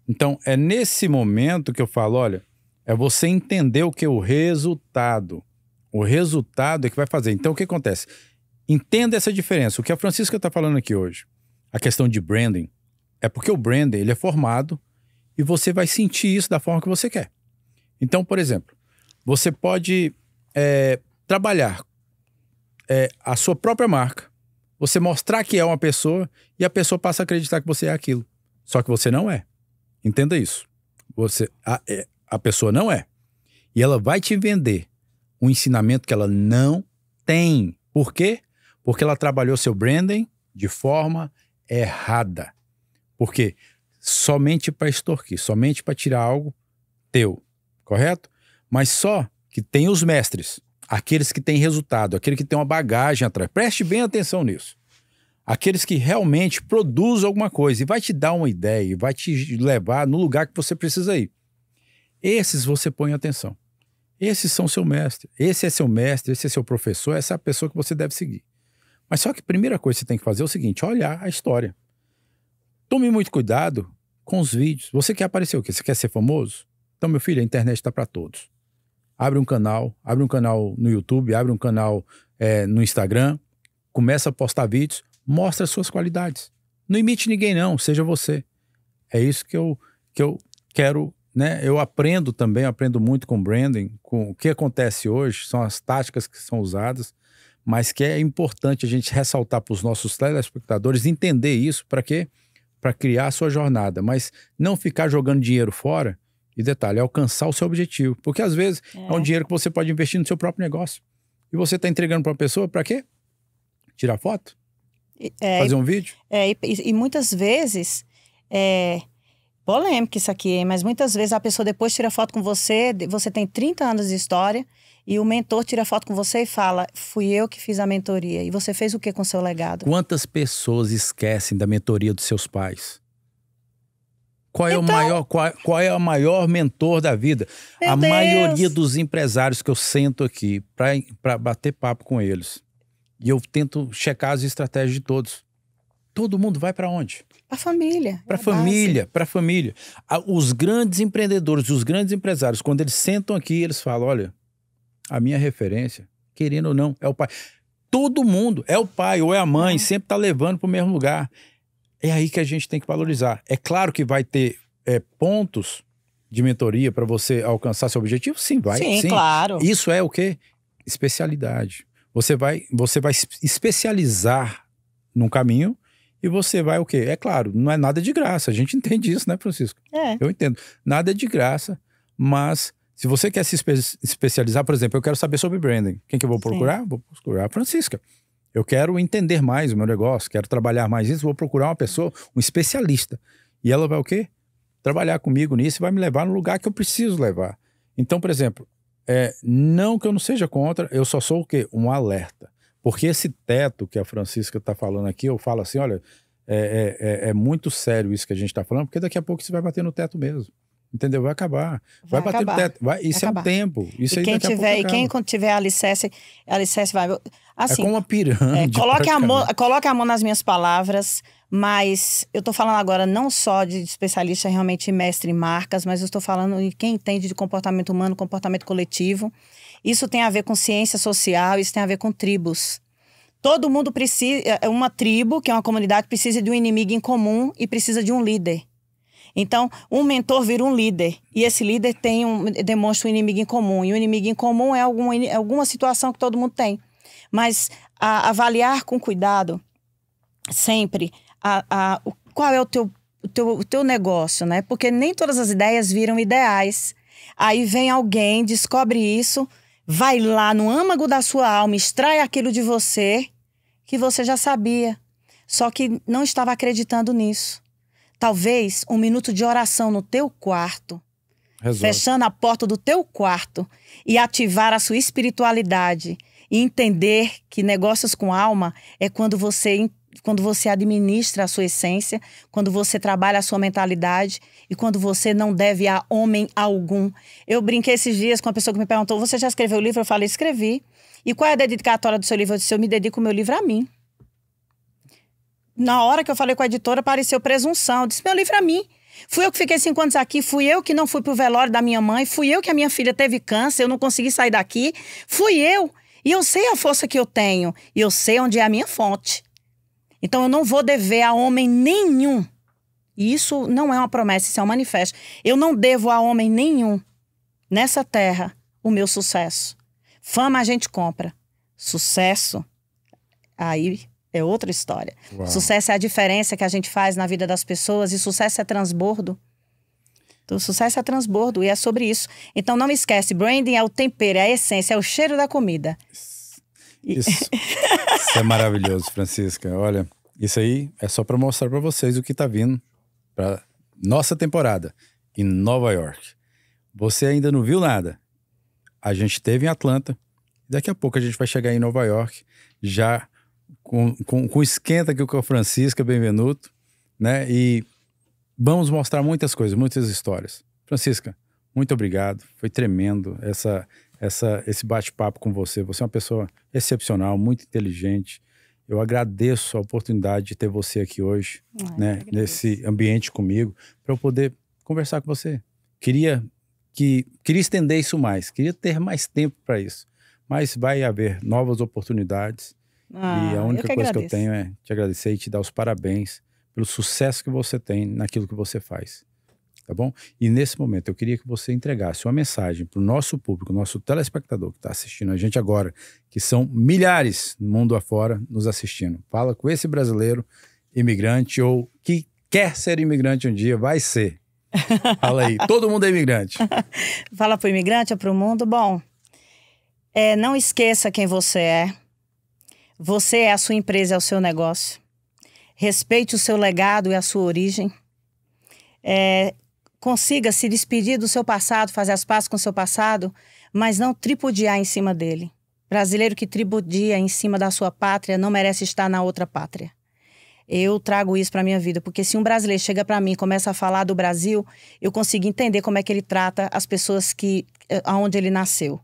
Então, é nesse momento que eu falo, olha, é você entender o que é o resultado. O resultado é que vai fazer. Então, o que acontece? Entenda essa diferença. O que a Francisca está falando aqui hoje, a questão de branding, é porque o branding ele é formado e você vai sentir isso da forma que você quer. Então, por exemplo, você pode trabalhar a sua própria marca, você mostrar que é uma pessoa e a pessoa passa a acreditar que você é aquilo. Só que você não é. Entenda isso. A pessoa não é. E ela vai te vender um ensinamento que ela não tem. Por quê? Porque ela trabalhou seu branding de forma errada. Por quê? Somente para extorquir, somente para tirar algo teu. Correto? Mas só que tem os mestres, aqueles que têm resultado, aquele que tem uma bagagem atrás. Preste bem atenção nisso. Aqueles que realmente produzem alguma coisa e vai te dar uma ideia e vai te levar no lugar que você precisa ir. Esses você põe atenção. Esses são seu mestre. Esse é seu mestre, esse é seu professor, essa é a pessoa que você deve seguir. Mas só que a primeira coisa que você tem que fazer é o seguinte, olhar a história. Tome muito cuidado com os vídeos. Você quer aparecer o quê? Você quer ser famoso? Então, meu filho, a internet está para todos. Abre um canal no YouTube, abre um canal no Instagram, começa a postar vídeos, mostra as suas qualidades. Não imite ninguém não, seja você. É isso que eu quero, né? Eu aprendo muito com branding, com o que acontece hoje, são as táticas que são usadas, mas que é importante a gente ressaltar para os nossos telespectadores, entender isso, para quê? Para criar a sua jornada, mas não ficar jogando dinheiro fora. E detalhe, alcançar o seu objetivo. Porque às vezes é um dinheiro que você pode investir no seu próprio negócio. E você está entregando para uma pessoa para quê? Tirar foto? Fazer um vídeo? E muitas vezes, polêmico isso aqui, hein? Mas muitas vezes a pessoa depois tira foto com você, você tem 30 anos de história, e o mentor tira foto com você e fala, fui eu que fiz a mentoria. E você fez o que com o seu legado? Quantas pessoas esquecem da mentoria dos seus pais? Qual é o maior mentor da vida? A maioria dos empresários que eu sento aqui para bater papo com eles. E eu tento checar as estratégias de todos. Todo mundo vai para onde? Para a família. Para a família. Os grandes empreendedores, os grandes empresários, quando eles sentam aqui, eles falam, olha, a minha referência, querendo ou não, é o pai. Todo mundo, é o pai ou é a mãe, sempre está levando para o mesmo lugar. É aí que a gente tem que valorizar. É claro que vai ter pontos de mentoria para você alcançar seu objetivo? Sim, vai. Sim, claro. Isso é o quê? Especialidade. Você vai especializar num caminho e você vai o quê? É claro, não é nada de graça. A gente entende isso, né, Francisco? Eu entendo. Nada é de graça, mas se você quer se especializar, por exemplo, eu quero saber sobre branding. Quem que eu vou procurar? Sim. Vou procurar a Francisca. Eu quero entender mais o meu negócio, quero trabalhar mais isso, vou procurar uma pessoa, um especialista. E ela vai o quê? Trabalhar comigo nisso e vai me levar no lugar que eu preciso levar. Então, por exemplo, não que eu não seja contra, eu só sou o quê? Um alerta. Porque esse teto que a Francisca está falando aqui, eu falo assim, olha, é muito sério isso que a gente está falando, porque daqui a pouco você vai bater no teto mesmo. Entendeu? Vai acabar. Vai bater no teto. Isso é um tempo. Isso aí daqui a pouco acaba. Quem tiver alicerce vai... Assim, é como uma pirâmide. Coloque a mão nas minhas palavras, mas eu estou falando agora não só de especialista realmente mestre em marcas, mas eu estou falando de quem entende de comportamento humano, comportamento coletivo. Isso tem a ver com ciência social, isso tem a ver com tribos. Todo mundo precisa... Uma tribo, que é uma comunidade, precisa de um inimigo em comum e precisa de um líder. Então, um mentor vira um líder. E esse líder demonstra um inimigo em comum. E o inimigo em comum é alguma situação que todo mundo tem. Mas avaliar com cuidado, sempre, qual é o teu negócio, né? Porque nem todas as ideias viram ideais. Aí vem alguém, descobre isso, vai lá no âmago da sua alma, extrai aquilo de você, que você já sabia. Só que não estava acreditando nisso. Talvez um minuto de oração no teu quarto, fechando a porta do teu quarto e ativar a sua espiritualidade e entender que negócios com alma é quando você administra a sua essência, quando você trabalha a sua mentalidade e quando você não deve a homem algum. Eu brinquei esses dias com uma pessoa que me perguntou, você já escreveu o livro? Eu falei, escrevi. E qual é a dedicatória do seu livro? Eu disse, eu me dedico o meu livro a mim. Na hora que eu falei com a editora, apareceu presunção. Eu disse, meu livro é a mim. Fui eu que fiquei 5 anos aqui, fui eu que não fui pro velório da minha mãe, fui eu que a minha filha teve câncer, eu não consegui sair daqui, fui eu. E eu sei a força que eu tenho, e eu sei onde é a minha fonte. Então eu não vou dever a homem nenhum. E isso não é uma promessa, isso é um manifesto. Eu não devo a homem nenhum nessa terra o meu sucesso. Fama a gente compra. Sucesso, aí é outra história. Uau. Sucesso é a diferença que a gente faz na vida das pessoas e sucesso é transbordo. Então, sucesso é transbordo e é sobre isso. Então não me esquece, branding é o tempero, é a essência, é o cheiro da comida. Isso é maravilhoso, Francisca. Olha, isso aí é só para mostrar para vocês o que está vindo para nossa temporada em Nova York. Você ainda não viu nada. A gente esteve em Atlanta. Daqui a pouco a gente vai chegar em Nova York já com esquenta aqui com a Francisca Benvenuto, né? E vamos mostrar muitas coisas, muitas histórias. Francisca, muito obrigado. Foi tremendo esse bate-papo com você. Você é uma pessoa excepcional, muito inteligente. Eu agradeço a oportunidade de ter você aqui hoje, né, nesse ambiente comigo, para eu poder conversar com você. Queria estender isso mais, queria ter mais tempo para isso. Mas vai haver novas oportunidades. E a única coisa que eu tenho é te agradecer e te dar os parabéns pelo sucesso que você tem naquilo que você faz. Tá bom? E nesse momento eu queria que você entregasse uma mensagem para o nosso público, nosso telespectador que está assistindo a gente agora, que são milhares no mundo afora nos assistindo. Fala com esse brasileiro imigrante ou que quer ser imigrante um dia, vai ser. Fala aí, todo mundo é imigrante. Fala para o imigrante ou para o mundo? Bom, não esqueça quem você é. Você é a sua empresa, é o seu negócio. Respeite o seu legado e a sua origem. Consiga se despedir do seu passado, fazer as pazes com o seu passado, mas não tripudiar em cima dele. Brasileiro que tripudia em cima da sua pátria não merece estar na outra pátria. Eu trago isso para a minha vida, porque se um brasileiro chega para mim e começa a falar do Brasil, eu consigo entender como é que ele trata as pessoas aonde ele nasceu.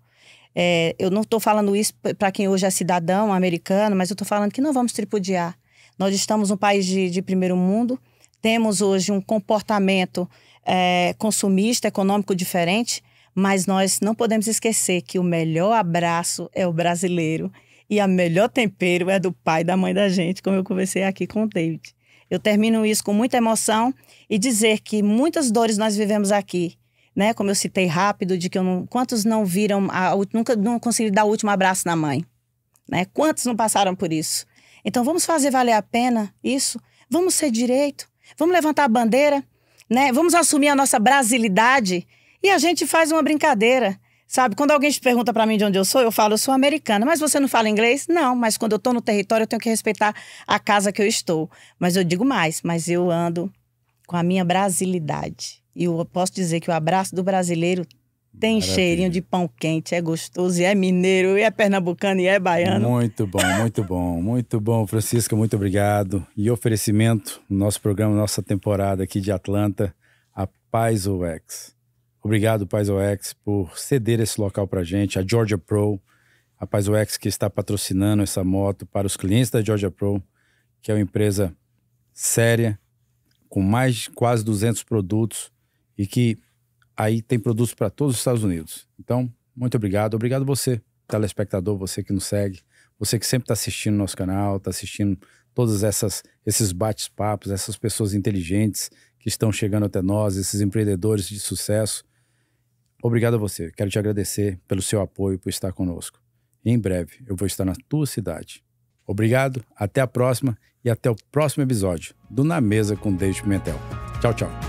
Eu não estou falando isso para quem hoje é cidadão americano, mas eu estou falando que não vamos tripudiar. Nós estamos num país de primeiro mundo, temos hoje um comportamento consumista, econômico diferente, mas nós não podemos esquecer que o melhor abraço é o brasileiro e o melhor tempero é do pai e da mãe da gente, como eu conversei aqui com o David. Eu termino isso com muita emoção e dizer que muitas dores nós vivemos aqui, né? Como eu citei rápido, de que quantos não viram, nunca não conseguiram dar o último abraço na mãe, né? Quantos não passaram por isso? Então vamos fazer valer a pena isso, vamos ser direito, vamos levantar a bandeira, né? Vamos assumir a nossa brasilidade e a gente faz uma brincadeira, sabe? Quando alguém pergunta para mim de onde eu falo, eu sou americana. Mas você não fala inglês? Não, mas quando eu estou no território eu tenho que respeitar a casa que eu estou. Mas eu digo mais, mas eu ando com a minha brasilidade. E eu posso dizer que o abraço do brasileiro tem cheirinho de pão quente, é gostoso, e é mineiro, e é pernambucano, e é baiano. Muito bom, muito bom, muito bom. Francisca, muito obrigado. E oferecimento no nosso programa, nossa temporada aqui de Atlanta, a PaizoX. Obrigado, PaizoX, por ceder esse local pra gente, a Georgia Pro, a PaizoX que está patrocinando essa moto para os clientes da Georgia Pro, que é uma empresa séria, com mais de quase 200 produtos e que aí tem produtos para todos os Estados Unidos. Então, muito obrigado. Obrigado você, telespectador, você que nos segue, você que sempre está assistindo nosso canal, está assistindo todos esses bate-papos, essas pessoas inteligentes que estão chegando até nós, esses empreendedores de sucesso. Obrigado a você. Quero te agradecer pelo seu apoio, por estar conosco. E em breve eu vou estar na tua cidade. Obrigado, até a próxima e até o próximo episódio do Na Mesa com David Pimentel. Tchau, tchau.